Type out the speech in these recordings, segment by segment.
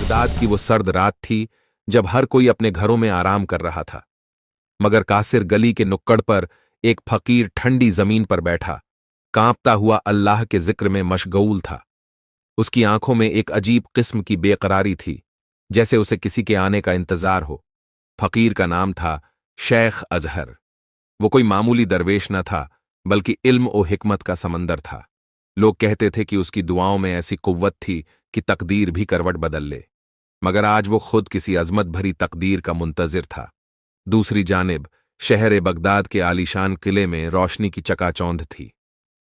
Baghdad की वो सर्द रात थी जब हर कोई अपने घरों में आराम कर रहा था, मगर कासिर गली के नुक्कड़ पर एक फकीर ठंडी जमीन पर बैठा कांपता हुआ अल्लाह के जिक्र में मशगूल था। उसकी आंखों में एक अजीब किस्म की बेकरारी थी, जैसे उसे किसी के आने का इंतजार हो। फकीर का नाम था शेख अजहर। वो कोई मामूली दरवेश न था, बल्कि इल्म और हिकमत का समंदर था। लोग कहते थे कि उसकी दुआओं में ऐसी कुव्वत थी कि तकदीर भी करवट बदल ले, मगर आज वो खुद किसी अजमत भरी तकदीर का मुंतजिर था। दूसरी जानिब शहर बगदाद के आलीशान किले में रोशनी की चकाचौंध थी।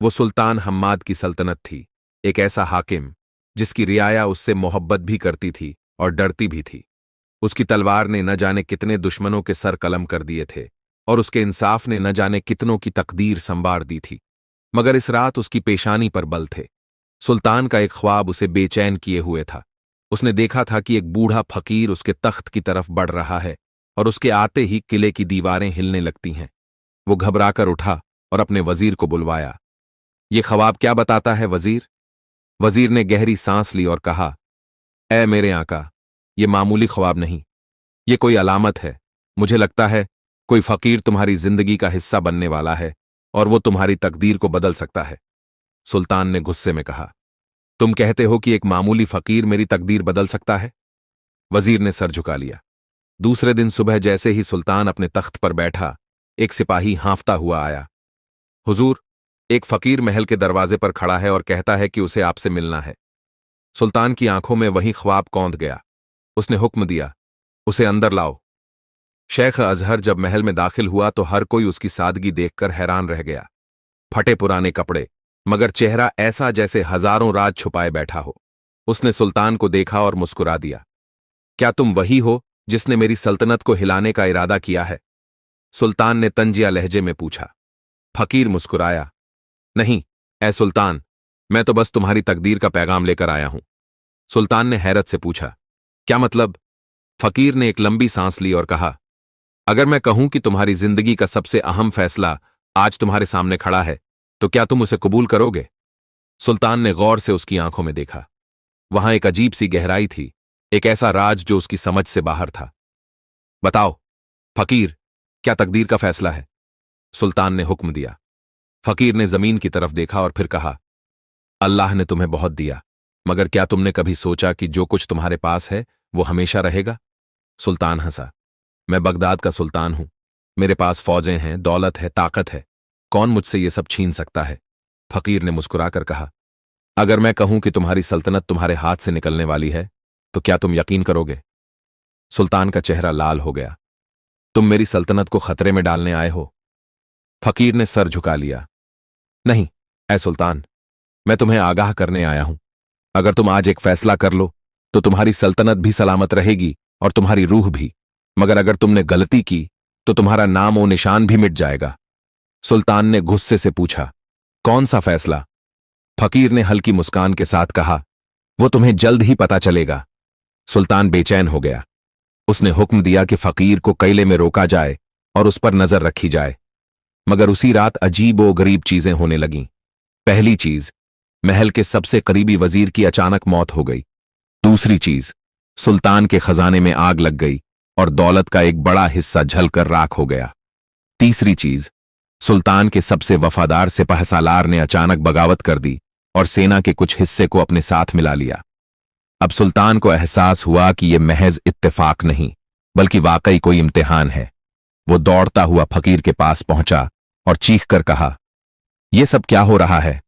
वो सुल्तान हम्माद की सल्तनत थी, एक ऐसा हाकिम जिसकी रियाया उससे मोहब्बत भी करती थी और डरती भी थी। उसकी तलवार ने न जाने कितने दुश्मनों के सर कलम कर दिए थे और उसके इंसाफ ने न जाने कितनों की तकदीर संवार दी थी, मगर इस रात उसकी पेशानी पर बल थे। सुल्तान का एक ख्वाब उसे बेचैन किए हुए था। उसने देखा था कि एक बूढ़ा फकीर उसके तख्त की तरफ बढ़ रहा है और उसके आते ही किले की दीवारें हिलने लगती हैं। वो घबराकर उठा और अपने वजीर को बुलवाया। ये ख्वाब क्या बताता है वजीर? वजीर ने गहरी सांस ली और कहा, ऐ मेरे आका, ये मामूली ख्वाब नहीं, ये कोई अलामत है। मुझे लगता है कोई फकीर तुम्हारी जिंदगी का हिस्सा बनने वाला है और वो तुम्हारी तकदीर को बदल सकता है। सुल्तान ने गुस्से में कहा, तुम कहते हो कि एक मामूली फकीर मेरी तकदीर बदल सकता है? वजीर ने सर झुका लिया। दूसरे दिन सुबह जैसे ही सुल्तान अपने तख्त पर बैठा, एक सिपाही हाँफता हुआ आया। हुजूर, एक फकीर महल के दरवाजे पर खड़ा है और कहता है कि उसे आपसे मिलना है। सुल्तान की आंखों में वही ख्वाब कौंध गया। उसने हुक्म दिया, उसे अंदर लाओ। शेख अजहर जब महल में दाखिल हुआ तो हर कोई उसकी सादगी देखकर हैरान रह गया। फटे पुराने कपड़े, मगर चेहरा ऐसा जैसे हजारों राज छुपाए बैठा हो। उसने सुल्तान को देखा और मुस्कुरा दिया। क्या तुम वही हो जिसने मेरी सल्तनत को हिलाने का इरादा किया है? सुल्तान ने तंजिया लहजे में पूछा। फकीर मुस्कुराया, नहीं ऐ सुल्तान, मैं तो बस तुम्हारी तकदीर का पैगाम लेकर आया हूं। सुल्तान ने हैरत से पूछा, क्या मतलब? फकीर ने एक लंबी सांस ली और कहा, अगर मैं कहूं कि तुम्हारी जिंदगी का सबसे अहम फैसला आज तुम्हारे सामने खड़ा है, तो क्या तुम उसे कबूल करोगे? सुल्तान ने गौर से उसकी आंखों में देखा। वहां एक अजीब सी गहराई थी, एक ऐसा राज जो उसकी समझ से बाहर था। बताओ फकीर, क्या तकदीर का फैसला है? सुल्तान ने हुक्म दिया। फकीर ने जमीन की तरफ देखा और फिर कहा, अल्लाह ने तुम्हें बहुत दिया, मगर क्या तुमने कभी सोचा कि जो कुछ तुम्हारे पास है वो हमेशा रहेगा? सुल्तान हंसा, मैं बगदाद का सुल्तान हूं, मेरे पास फौजें हैं, दौलत है, ताकत है, कौन मुझसे ये सब छीन सकता है? फकीर ने मुस्कुराकर कहा, अगर मैं कहूं कि तुम्हारी सल्तनत तुम्हारे हाथ से निकलने वाली है, तो क्या तुम यकीन करोगे? सुल्तान का चेहरा लाल हो गया। तुम मेरी सल्तनत को खतरे में डालने आए हो? फकीर ने सर झुका लिया। नहीं ऐ सुल्तान, मैं तुम्हें आगाह करने आया हूं। अगर तुम आज एक फैसला कर लो तो तुम्हारी सल्तनत भी सलामत रहेगी और तुम्हारी रूह भी, मगर अगर तुमने गलती की तो तुम्हारा नाम और निशान भी मिट जाएगा। सुल्तान ने गुस्से से पूछा, कौन सा फैसला? फकीर ने हल्की मुस्कान के साथ कहा, वो तुम्हें जल्द ही पता चलेगा। सुल्तान बेचैन हो गया। उसने हुक्म दिया कि फकीर को कैले में रोका जाए और उस पर नजर रखी जाए। मगर उसी रात अजीब व गरीब चीजें होने लगीं। पहली चीज, महल के सबसे करीबी वजीर की अचानक मौत हो गई। दूसरी चीज, सुल्तान के खजाने में आग लग गई और दौलत का एक बड़ा हिस्सा जलकर राख हो गया। तीसरी चीज, सुल्तान के सबसे वफादार सिपहसालार ने अचानक बगावत कर दी और सेना के कुछ हिस्से को अपने साथ मिला लिया। अब सुल्तान को एहसास हुआ कि यह महज इत्तेफाक नहीं, बल्कि वाकई कोई इम्तिहान है। वो दौड़ता हुआ फकीर के पास पहुंचा और चीख कर कहा, यह सब क्या हो रहा है?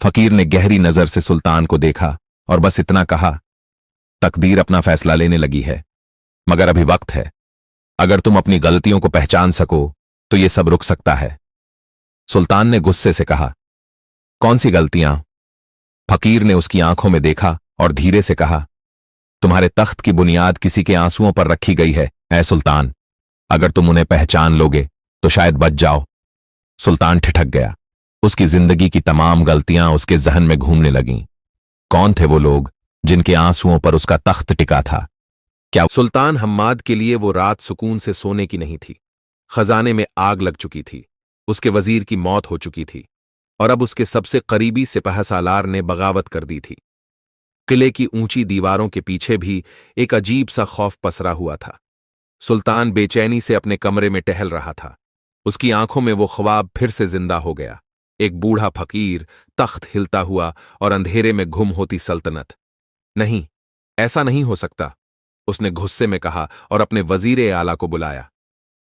फकीर ने गहरी नजर से सुल्तान को देखा और बस इतना कहा, तकदीर अपना फैसला लेने लगी है, मगर अभी वक्त है। अगर तुम अपनी गलतियों को पहचान सको तो यह सब रुक सकता है। सुल्तान ने गुस्से से कहा, कौन सी गलतियां? फकीर ने उसकी आंखों में देखा और धीरे से कहा, तुम्हारे तख्त की बुनियाद किसी के आंसुओं पर रखी गई है ऐ सुल्तान। अगर तुम उन्हें पहचान लोगे तो शायद बच जाओ। सुल्तान ठिठक गया। उसकी जिंदगी की तमाम गलतियां उसके जहन में घूमने लगीं। कौन थे वो लोग जिनके आंसुओं पर उसका तख्त टिका था? क्या सुल्तान हम्माद के लिए वो रात सुकून से सोने की नहीं थी? खजाने में आग लग चुकी थी, उसके वजीर की मौत हो चुकी थी और अब उसके सबसे करीबी सिपहसालार ने बगावत कर दी थी। किले की ऊंची दीवारों के पीछे भी एक अजीब सा खौफ पसरा हुआ था। सुल्तान बेचैनी से अपने कमरे में टहल रहा था। उसकी आंखों में वो ख्वाब फिर से जिंदा हो गया। एक बूढ़ा फकीर, तख्त हिलता हुआ और अंधेरे में गुम होती सल्तनत। नहीं, ऐसा नहीं हो सकता, उसने गुस्से में कहा और अपने वजीर आला को बुलाया।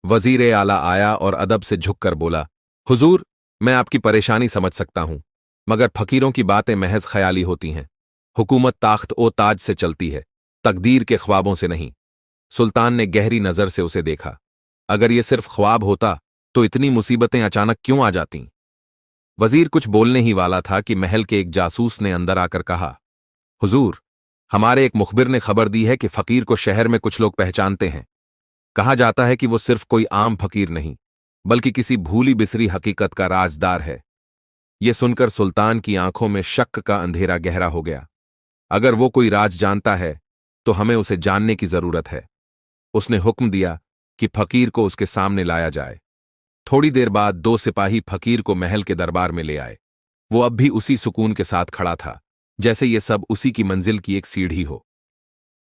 वजीर आला आया और अदब से झुककर बोला, हुजूर, मैं आपकी परेशानी समझ सकता हूं, मगर फकीरों की बातें महज ख्याली होती हैं। हुकूमत ताख्त ओ ताज से चलती है, तकदीर के ख्वाबों से नहीं। सुल्तान ने गहरी नजर से उसे देखा। अगर ये सिर्फ ख्वाब होता तो इतनी मुसीबतें अचानक क्यों आ जातीं? वजीर कुछ बोलने ही वाला था कि महल के एक जासूस ने अंदर आकर कहा, हुजूर, हमारे एक मुखबिर ने खबर दी है कि फकीर को शहर में कुछ लोग पहचानते हैं। कहा जाता है कि वो सिर्फ कोई आम फकीर नहीं, बल्कि किसी भूली बिसरी हकीकत का राजदार है। ये सुनकर सुल्तान की आंखों में शक का अंधेरा गहरा हो गया। अगर वो कोई राज जानता है तो हमें उसे जानने की जरूरत है। उसने हुक्म दिया कि फकीर को उसके सामने लाया जाए। थोड़ी देर बाद 2 सिपाही फकीर को महल के दरबार में ले आए। वो अब भी उसी सुकून के साथ खड़ा था, जैसे ये सब उसी की मंजिल की एक सीढ़ी हो।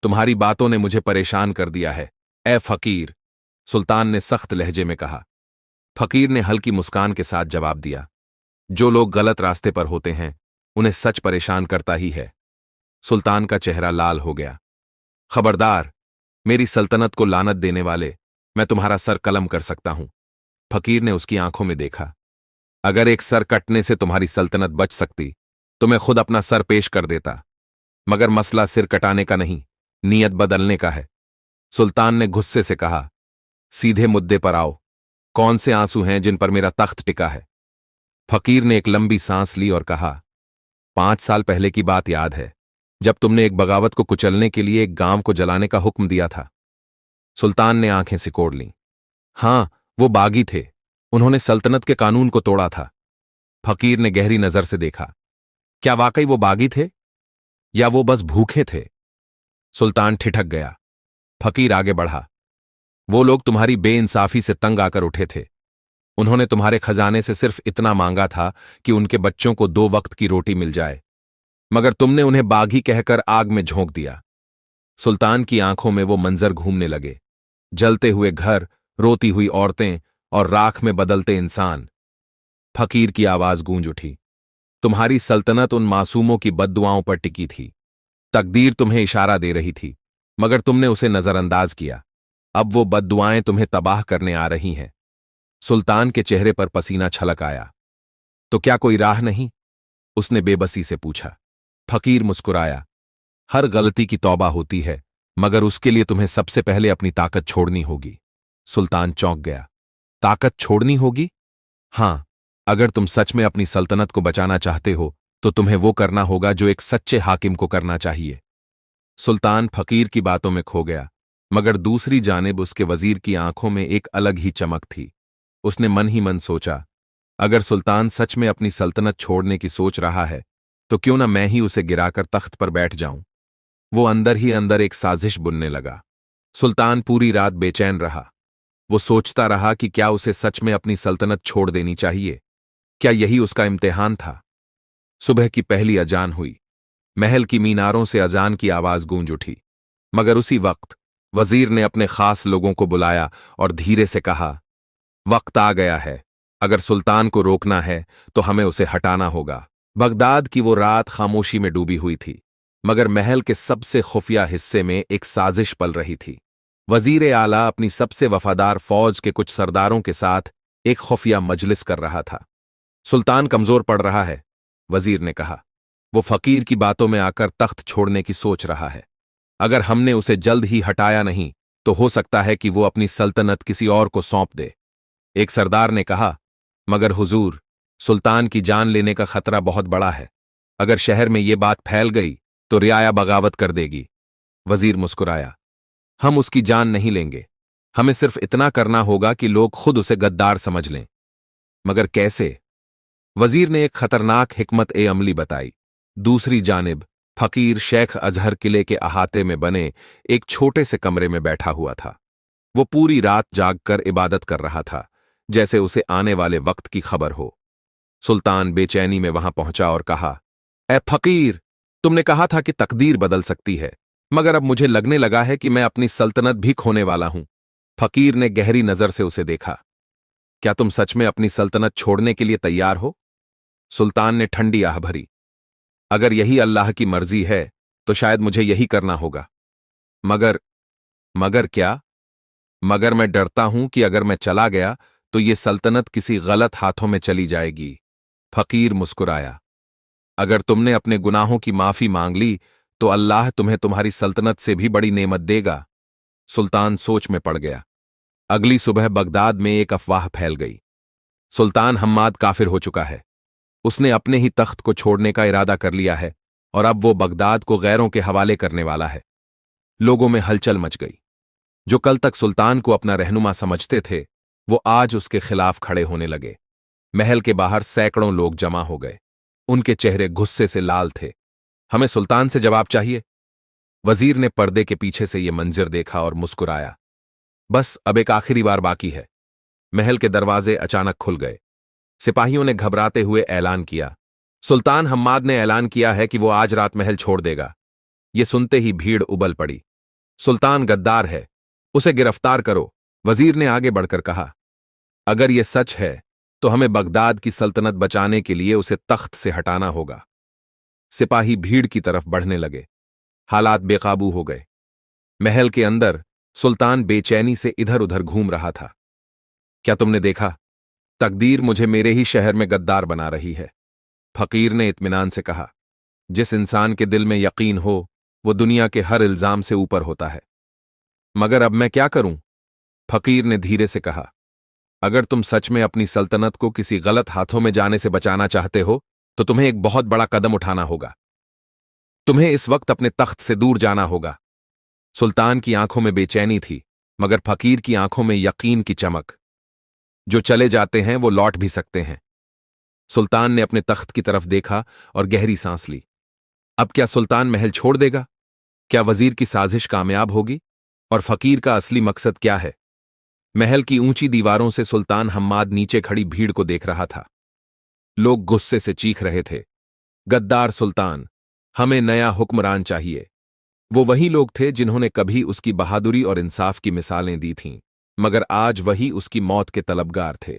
तुम्हारी बातों ने मुझे परेशान कर दिया है, ए फकीर, सुल्तान ने सख्त लहजे में कहा। फकीर ने हल्की मुस्कान के साथ जवाब दिया, जो लोग गलत रास्ते पर होते हैं उन्हें सच परेशान करता ही है। सुल्तान का चेहरा लाल हो गया। खबरदार, मेरी सल्तनत को लानत देने वाले, मैं तुम्हारा सर कलम कर सकता हूं। फकीर ने उसकी आंखों में देखा। अगर एक सर कटने से तुम्हारी सल्तनत बच सकती तो मैं खुद अपना सर पेश कर देता, मगर मसला सिर कटाने का नहीं, नीयत बदलने का है। सुल्तान ने गुस्से से कहा, सीधे मुद्दे पर आओ, कौन से आंसू हैं जिन पर मेरा तख्त टिका है? फकीर ने एक लंबी सांस ली और कहा, 5 साल पहले की बात याद है, जब तुमने एक बगावत को कुचलने के लिए एक गांव को जलाने का हुक्म दिया था। सुल्तान ने आंखें सिकोड़ लीं। हां, वो बागी थे, उन्होंने सल्तनत के कानून को तोड़ा था। फकीर ने गहरी नजर से देखा। क्या वाकई वो बागी थे या वो बस भूखे थे? सुल्तान ठिठक गया। फकीर आगे बढ़ा, वो लोग तुम्हारी बेइंसाफी से तंग आकर उठे थे। उन्होंने तुम्हारे खजाने से सिर्फ इतना मांगा था कि उनके बच्चों को 2 वक्त की रोटी मिल जाए, मगर तुमने उन्हें बागी कहकर आग में झोंक दिया। सुल्तान की आंखों में वो मंजर घूमने लगे, जलते हुए घर, रोती हुई औरतें और राख में बदलते इंसान। फकीर की आवाज गूंज उठी, तुम्हारी सल्तनत उन मासूमों की बद्दुआओं पर टिकी थी। तकदीर तुम्हें इशारा दे रही थी, मगर तुमने उसे नजरअंदाज किया। अब वो बद्दुआएं तुम्हें तबाह करने आ रही हैं। सुल्तान के चेहरे पर पसीना छलक आया। तो क्या कोई राह नहीं? उसने बेबसी से पूछा। फकीर मुस्कुराया, हर गलती की तौबा होती है, मगर उसके लिए तुम्हें सबसे पहले अपनी ताकत छोड़नी होगी। सुल्तान चौंक गया। ताकत छोड़नी होगी? हां, अगर तुम सच में अपनी सल्तनत को बचाना चाहते हो तो तुम्हें वो करना होगा जो एक सच्चे हाकिम को करना चाहिए। सुल्तान फकीर की बातों में खो गया, मगर दूसरी जानिब उसके वजीर की आंखों में एक अलग ही चमक थी। उसने मन ही मन सोचा, अगर सुल्तान सच में अपनी सल्तनत छोड़ने की सोच रहा है तो क्यों ना मैं ही उसे गिराकर तख्त पर बैठ जाऊं। वो अंदर ही अंदर एक साजिश बुनने लगा। सुल्तान पूरी रात बेचैन रहा। वो सोचता रहा कि क्या उसे सच में अपनी सल्तनत छोड़ देनी चाहिए। क्या यही उसका इम्तिहान था? सुबह की पहली अजान हुई। महल की मीनारों से अजान की आवाज गूंज उठी, मगर उसी वक्त वजीर ने अपने खास लोगों को बुलाया और धीरे से कहा, वक्त आ गया है। अगर सुल्तान को रोकना है तो हमें उसे हटाना होगा। बगदाद की वो रात खामोशी में डूबी हुई थी, मगर महल के सबसे खुफिया हिस्से में एक साजिश पल रही थी। वजीर आला अपनी सबसे वफादार फौज के कुछ सरदारों के साथ एक खुफिया मजलिस कर रहा था। सुल्तान कमजोर पड़ रहा है, वजीर ने कहा। वो फकीर की बातों में आकर तख्त छोड़ने की सोच रहा है। अगर हमने उसे जल्द ही हटाया नहीं तो हो सकता है कि वो अपनी सल्तनत किसी और को सौंप दे। एक सरदार ने कहा, मगर हुजूर, सुल्तान की जान लेने का खतरा बहुत बड़ा है। अगर शहर में ये बात फैल गई तो रियाया बगावत कर देगी। वजीर मुस्कुराया, हम उसकी जान नहीं लेंगे। हमें सिर्फ इतना करना होगा कि लोग खुद उसे गद्दार समझ लें। मगर कैसे? वजीर ने एक खतरनाक हिकमत ए अमली बताई। दूसरी जानिब फकीर शेख अजहर किले के अहाते में बने एक छोटे से कमरे में बैठा हुआ था। वो पूरी रात जागकर इबादत कर रहा था, जैसे उसे आने वाले वक्त की खबर हो। सुल्तान बेचैनी में वहां पहुंचा और कहा, ए फकीर, तुमने कहा था कि तकदीर बदल सकती है, मगर अब मुझे लगने लगा है कि मैं अपनी सल्तनत भी खोने वाला हूं। फकीर ने गहरी नजर से उसे देखा। क्या तुम सच में अपनी सल्तनत छोड़ने के लिए तैयार हो? सुल्तान ने ठंडी आह भरी। अगर यही अल्लाह की मर्जी है तो शायद मुझे यही करना होगा। मगर मगर क्या? मगर मैं डरता हूं कि अगर मैं चला गया तो ये सल्तनत किसी गलत हाथों में चली जाएगी। फकीर मुस्कुराया। अगर तुमने अपने गुनाहों की माफी मांग ली तो अल्लाह तुम्हें तुम्हारी सल्तनत से भी बड़ी नेमत देगा। सुल्तान सोच में पड़ गया। अगली सुबह बगदाद में एक अफवाह फैल गई। सुल्तान हम्माद काफिर हो चुका है। उसने अपने ही तख्त को छोड़ने का इरादा कर लिया है और अब वो बगदाद को गैरों के हवाले करने वाला है। लोगों में हलचल मच गई। जो कल तक सुल्तान को अपना रहनुमा समझते थे, वो आज उसके खिलाफ खड़े होने लगे। महल के बाहर सैकड़ों लोग जमा हो गए। उनके चेहरे गुस्से से लाल थे। हमें सुल्तान से जवाब चाहिए। वजीर ने पर्दे के पीछे से ये मंजर देखा और मुस्कुराया। बस अब एक आखिरी बार बाकी है। महल के दरवाजे अचानक खुल गए। सिपाहियों ने घबराते हुए ऐलान किया, सुल्तान हम्माद ने ऐलान किया है कि वो आज रात महल छोड़ देगा। ये सुनते ही भीड़ उबल पड़ी। सुल्तान गद्दार है, उसे गिरफ्तार करो। वजीर ने आगे बढ़कर कहा, अगर ये सच है तो हमें बगदाद की सल्तनत बचाने के लिए उसे तख्त से हटाना होगा। सिपाही भीड़ की तरफ बढ़ने लगे। हालात बेकाबू हो गए। महल के अंदर सुल्तान बेचैनी से इधर उधर घूम रहा था। क्या तुमने देखा? तकदीर मुझे मेरे ही शहर में गद्दार बना रही है। फकीर ने इत्मीनान से कहा, जिस इंसान के दिल में यकीन हो वो दुनिया के हर इल्जाम से ऊपर होता है। मगर अब मैं क्या करूं? फकीर ने धीरे से कहा, अगर तुम सच में अपनी सल्तनत को किसी गलत हाथों में जाने से बचाना चाहते हो तो तुम्हें एक बहुत बड़ा कदम उठाना होगा। तुम्हें इस वक्त अपने तख्त से दूर जाना होगा। सुल्तान की आंखों में बेचैनी थी, मगर फकीर की आंखों में यकीन की चमक। जो चले जाते हैं वो लौट भी सकते हैं। सुल्तान ने अपने तख्त की तरफ देखा और गहरी सांस ली। अब क्या सुल्तान महल छोड़ देगा? क्या वजीर की साजिश कामयाब होगी? और फकीर का असली मकसद क्या है? महल की ऊंची दीवारों से सुल्तान हम्माद नीचे खड़ी भीड़ को देख रहा था। लोग गुस्से से चीख रहे थे, गद्दार सुल्तान, हमें नया हुक्मरान चाहिए। वो वही लोग थे जिन्होंने कभी उसकी बहादुरी और इंसाफ की मिसालें दी थीं, मगर आज वही उसकी मौत के तलबगार थे।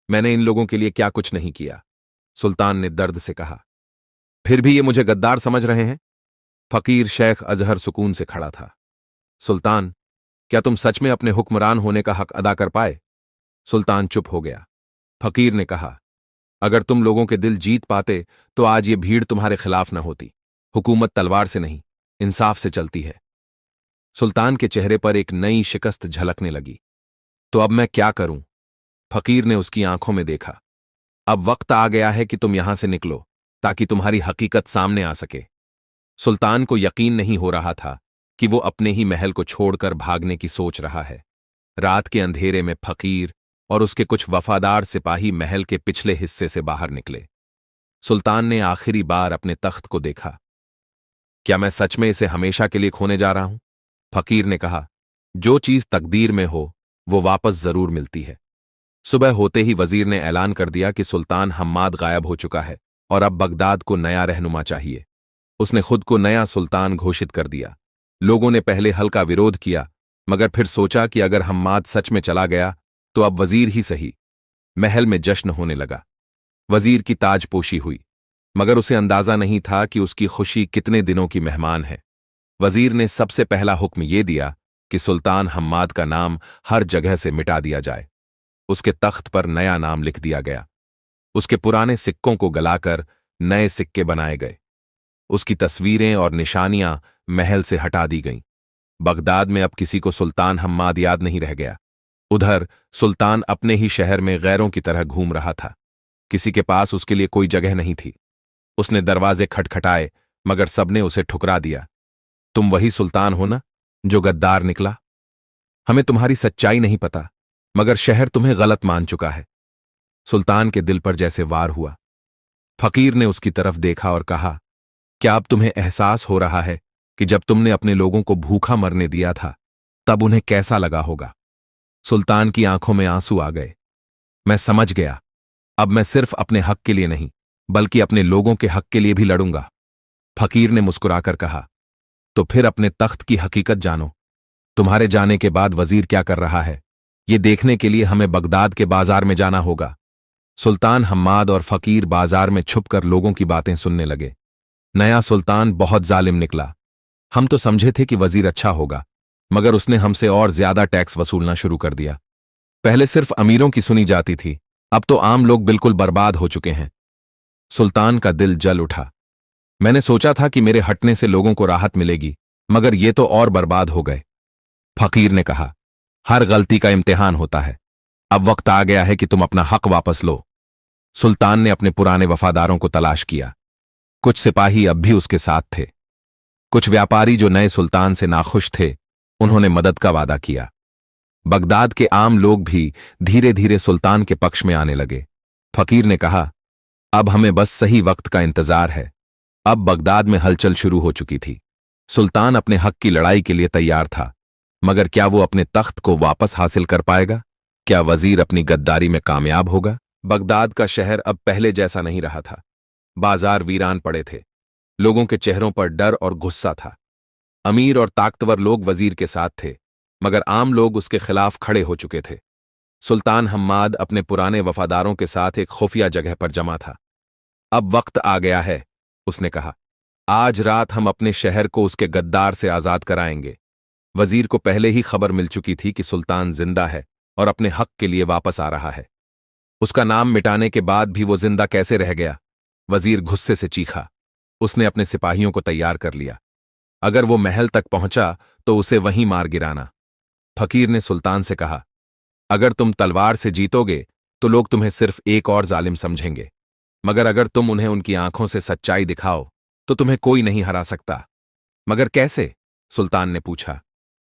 मैंने इन लोगों के लिए क्या कुछ नहीं किया, सुल्तान ने दर्द से कहा। फिर भी ये मुझे गद्दार समझ रहे हैं? फकीर शेख अजहर सुकून से खड़ा था। सुल्तान, क्या तुम सच में अपने हुक्मरान होने का हक अदा कर पाए? सुल्तान चुप हो गया। फकीर ने कहा, अगर तुम लोगों के दिल जीत पाते तो आज ये भीड़ तुम्हारे खिलाफ न होती। हुकूमत तलवार से नहीं, इंसाफ से चलती है। सुल्तान के चेहरे पर एक नई शिकस्त झलकने लगी। तो अब मैं क्या करूं? फकीर ने उसकी आंखों में देखा। अब वक्त आ गया है कि तुम यहां से निकलो, ताकि तुम्हारी हकीकत सामने आ सके। सुल्तान को यकीन नहीं हो रहा था कि वो अपने ही महल को छोड़कर भागने की सोच रहा है। रात के अंधेरे में फकीर और उसके कुछ वफादार सिपाही महल के पिछले हिस्से से बाहर निकले। सुल्तान ने आखिरी बार अपने तख्त को देखा। क्या मैं सच में इसे हमेशा के लिए खोने जा रहा हूं? फकीर ने कहा, जो चीज तकदीर में हो वो वापस जरूर मिलती है। सुबह होते ही वजीर ने ऐलान कर दिया कि सुल्तान हम्माद गायब हो चुका है और अब बगदाद को नया रहनुमा चाहिए। उसने खुद को नया सुल्तान घोषित कर दिया। लोगों ने पहले हल्का विरोध किया, मगर फिर सोचा कि अगर हम्माद सच में चला गया तो अब वजीर ही सही। महल में जश्न होने लगा। वजीर की ताजपोशी हुई, मगर उसे अंदाजा नहीं था कि उसकी खुशी कितने दिनों की मेहमान है। वजीर ने सबसे पहला हुक्म यह दिया कि सुल्तान हम्माद का नाम हर जगह से मिटा दिया जाए। उसके तख्त पर नया नाम लिख दिया गया। उसके पुराने सिक्कों को गलाकर नए सिक्के बनाए गए। उसकी तस्वीरें और निशानियां महल से हटा दी गईं। बगदाद में अब किसी को सुल्तान हम्माद याद नहीं रह गया। उधर सुल्तान अपने ही शहर में गैरों की तरह घूम रहा था। किसी के पास उसके लिए कोई जगह नहीं थी। उसने दरवाजे खटखटाए, मगर सबने उसे ठुकरा दिया। तुम वही सुल्तान हो ना जो गद्दार निकला? हमें तुम्हारी सच्चाई नहीं पता, मगर शहर तुम्हें गलत मान चुका है। सुल्तान के दिल पर जैसे वार हुआ। फकीर ने उसकी तरफ देखा और कहा, क्या अब तुम्हें एहसास हो रहा है कि जब तुमने अपने लोगों को भूखा मरने दिया था तब उन्हें कैसा लगा होगा? सुल्तान की आंखों में आंसू आ गए। मैं समझ गया। अब मैं सिर्फ अपने हक के लिए नहीं, बल्कि अपने लोगों के हक के लिए भी लड़ूंगा। फकीर ने मुस्कुराकर कहा, तो फिर अपने तख्त की हकीकत जानो। तुम्हारे जाने के बाद वजीर क्या कर रहा है, ये देखने के लिए हमें बगदाद के बाजार में जाना होगा। सुल्तान हम्माद और फकीर बाजार में छुपकर लोगों की बातें सुनने लगे। नया सुल्तान बहुत जालिम निकला। हम तो समझे थे कि वजीर अच्छा होगा, मगर उसने हमसे और ज्यादा टैक्स वसूलना शुरू कर दिया। पहले सिर्फ अमीरों की सुनी जाती थी, अब तो आम लोग बिल्कुल बर्बाद हो चुके हैं। सुल्तान का दिल जल उठा। मैंने सोचा था कि मेरे हटने से लोगों को राहत मिलेगी, मगर ये तो और बर्बाद हो गए। फकीर ने कहा, हर गलती का इम्तिहान होता है। अब वक्त आ गया है कि तुम अपना हक वापस लो। सुल्तान ने अपने पुराने वफादारों को तलाश किया। कुछ सिपाही अब भी उसके साथ थे। कुछ व्यापारी जो नए सुल्तान से नाखुश थे, उन्होंने मदद का वादा किया। बगदाद के आम लोग भी धीरे धीरे सुल्तान के पक्ष में आने लगे। फकीर ने कहा, अब हमें बस सही वक्त का इंतजार है। अब बगदाद में हलचल शुरू हो चुकी थी। सुल्तान अपने हक की लड़ाई के लिए तैयार था, मगर क्या वो अपने तख्त को वापस हासिल कर पाएगा? क्या वजीर अपनी गद्दारी में कामयाब होगा? बगदाद का शहर अब पहले जैसा नहीं रहा था। बाजार वीरान पड़े थे। लोगों के चेहरों पर डर और गुस्सा था। अमीर और ताकतवर लोग वजीर के साथ थे, मगर आम लोग उसके खिलाफ खड़े हो चुके थे। सुल्तान हम्माद अपने पुराने वफादारों के साथ एक खुफिया जगह पर जमा था। अब वक्त आ गया है, उसने कहा। आज रात हम अपने शहर को उसके गद्दार से आजाद कराएंगे। वजीर को पहले ही खबर मिल चुकी थी कि सुल्तान जिंदा है और अपने हक के लिए वापस आ रहा है। उसका नाम मिटाने के बाद भी वो जिंदा कैसे रह गया? वजीर गुस्से से चीखा। उसने अपने सिपाहियों को तैयार कर लिया। अगर वो महल तक पहुंचा तो उसे वहीं मार गिराना। फकीर ने सुल्तान से कहा, अगर तुम तलवार से जीतोगे तो लोग तुम्हें सिर्फ एक और जालिम समझेंगे, मगर अगर तुम उन्हें उनकी आंखों से सच्चाई दिखाओ तो तुम्हें कोई नहीं हरा सकता। मगर कैसे? सुल्तान ने पूछा।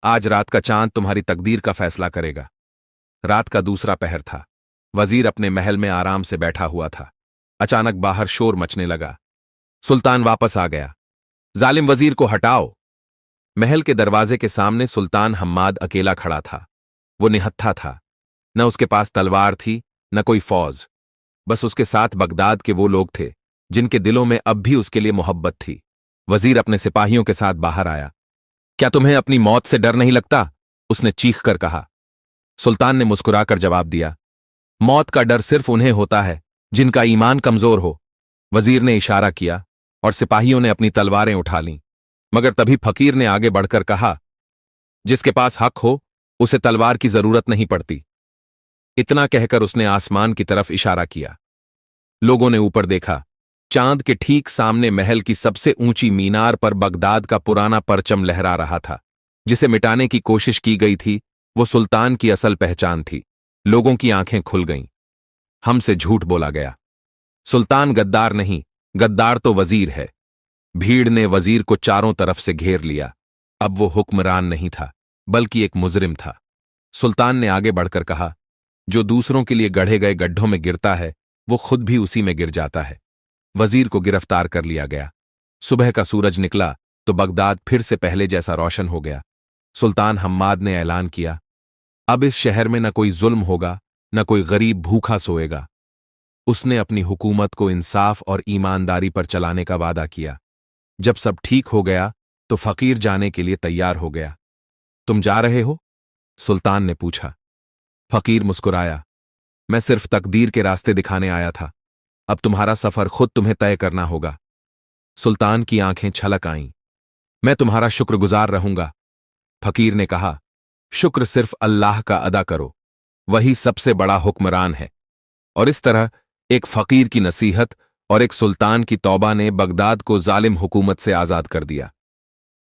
आज रात का चांद तुम्हारी तकदीर का फैसला करेगा। रात का दूसरा पहर था। वजीर अपने महल में आराम से बैठा हुआ था। अचानक बाहर शोर मचने लगा। सुल्तान वापस आ गया। जालिम वजीर को हटाओ। महल के दरवाजे के सामने सुल्तान हम्माद अकेला खड़ा था। वो निहत्था था। न उसके पास तलवार थी, न कोई फौज। बस उसके साथ बगदाद के वो लोग थे जिनके दिलों में अब भी उसके लिए मोहब्बत थी। वजीर अपने सिपाहियों के साथ बाहर आया। क्या तुम्हें अपनी मौत से डर नहीं लगता? उसने चीख कर कहा। सुल्तान ने मुस्कुराकर जवाब दिया, मौत का डर सिर्फ उन्हें होता है जिनका ईमान कमजोर हो। वजीर ने इशारा किया और सिपाहियों ने अपनी तलवारें उठा लीं। मगर तभी फकीर ने आगे बढ़कर कहा, जिसके पास हक हो उसे तलवार की जरूरत नहीं पड़ती। इतना कहकर उसने आसमान की तरफ इशारा किया। लोगों ने ऊपर देखा। चांद के ठीक सामने महल की सबसे ऊंची मीनार पर बगदाद का पुराना परचम लहरा रहा था। जिसे मिटाने की कोशिश की गई थी वो सुल्तान की असल पहचान थी। लोगों की आंखें खुल गईं। हमसे झूठ बोला गया। सुल्तान गद्दार नहीं, गद्दार तो वजीर है। भीड़ ने वजीर को चारों तरफ से घेर लिया। अब वो हुक्मरान नहीं था, बल्कि एक मुजरिम था। सुल्तान ने आगे बढ़कर कहा, जो दूसरों के लिए गढ़े गए गड्ढों में गिरता है वो खुद भी उसी में गिर जाता है। वजीर को गिरफ्तार कर लिया गया। सुबह का सूरज निकला तो बगदाद फिर से पहले जैसा रोशन हो गया। सुल्तान हम्माद ने ऐलान किया, अब इस शहर में न कोई जुल्म होगा, न कोई गरीब भूखा सोएगा। उसने अपनी हुकूमत को इंसाफ और ईमानदारी पर चलाने का वादा किया। जब सब ठीक हो गया तो फकीर जाने के लिए तैयार हो गया। तुम जा रहे हो? सुल्तान ने पूछा। फकीर मुस्कुराया, मैं सिर्फ तकदीर के रास्ते दिखाने आया था। अब तुम्हारा सफर खुद तुम्हें तय करना होगा। सुल्तान की आंखें छलक आईं। मैं तुम्हारा शुक्रगुजार रहूंगा। फकीर ने कहा, शुक्र सिर्फ अल्लाह का अदा करो, वही सबसे बड़ा हुक्मरान है। और इस तरह एक फकीर की नसीहत और एक सुल्तान की तौबा ने बगदाद को जालिम हुकूमत से आजाद कर दिया।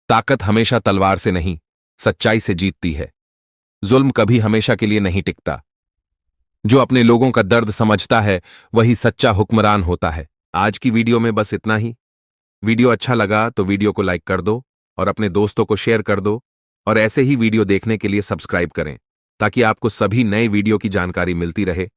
ताकत हमेशा तलवार से नहीं, सच्चाई से जीतती है। जुल्म कभी हमेशा के लिए नहीं टिकता। जो अपने लोगों का दर्द समझता है वही सच्चा हुक्मरान होता है। आज की वीडियो में बस इतना ही। वीडियो अच्छा लगा तो वीडियो को लाइक कर दो और अपने दोस्तों को शेयर कर दो, और ऐसे ही वीडियो देखने के लिए सब्सक्राइब करें ताकि आपको सभी नए वीडियो की जानकारी मिलती रहे।